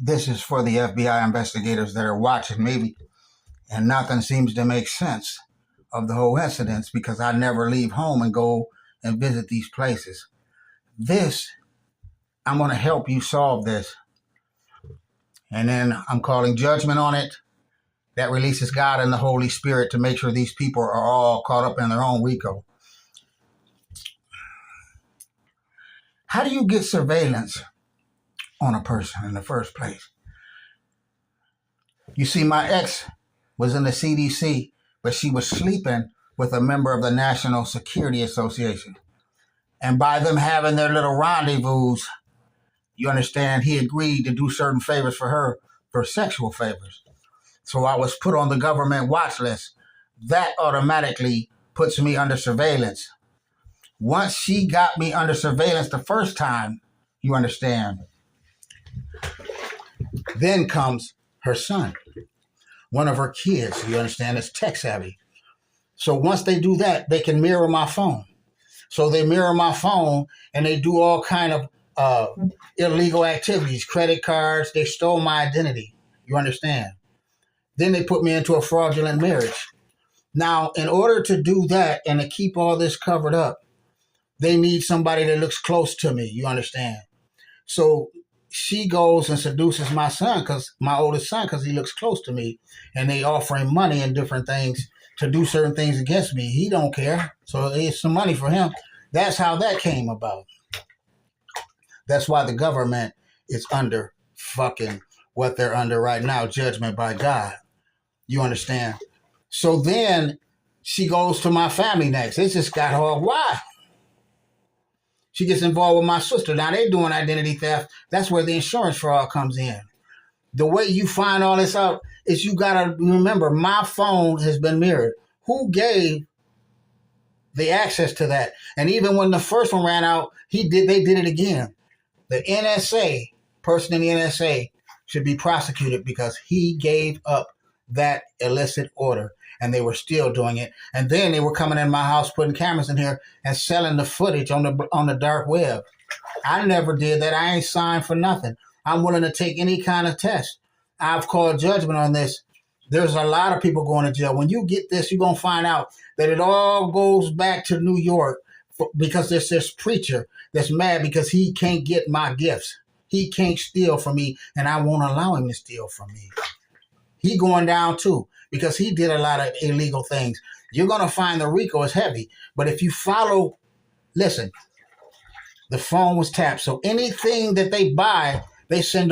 this is for the FBI investigators that are watching maybe, and nothing seems to make sense of the whole incident because I never leave home and go and visit these places. I'm going to help you solve this. And then I'm calling judgment on it. That releases God and the Holy Spirit to make sure these people are all caught up in their own RICO. How do you get surveillance on a person in the first place? You see, my ex was in the CDC, but she was sleeping with a member of the National Security Association. And by them having their little rendezvous, you understand, he agreed to do certain favors for her for sexual favors. So I was put on the government watch list. That automatically puts me under surveillance. Once she got me under surveillance the first time, you understand, then comes her son, one of her kids, you understand, is tech savvy. So once they do that, they can mirror my phone. So they mirror my phone and they do all kind of illegal activities, credit cards. They stole my identity. You understand? Then they put me into a fraudulent marriage. Now, in order to do that and to keep all this covered up, they need somebody that looks close to me. You understand? So she goes and seduces my son, my oldest son, because he looks close to me, and they offer him money and different things to do certain things against me. He don't care. So it's some money for him. That's how that came about. That's why the government is under fucking what they're under right now, judgment by God. You understand? So then she goes to my family next. It just got hard. Why? She gets involved with my sister. Now they're doing identity theft. That's where the insurance fraud comes in. The way you find all this out is you got to remember my phone has been mirrored. Who gave the access to that? And even when the first one ran out, they did it again. The NSA, person in the NSA, should be prosecuted because he gave up that illicit order, and they were still doing it. And then they were coming in my house, putting cameras in here and selling the footage on the dark web. I never did that. I ain't signed for nothing. I'm willing to take any kind of test. I've called judgment on this. There's a lot of people going to jail. When you get this, you're going to find out that it all goes back to New York because there's this preacher that's mad because he can't get my gifts. He can't steal from me, and I won't allow him to steal from me. He going down too because he did a lot of illegal things. You're going to find the RICO is heavy. But if you follow, listen, the phone was tapped. So anything that they buy, they send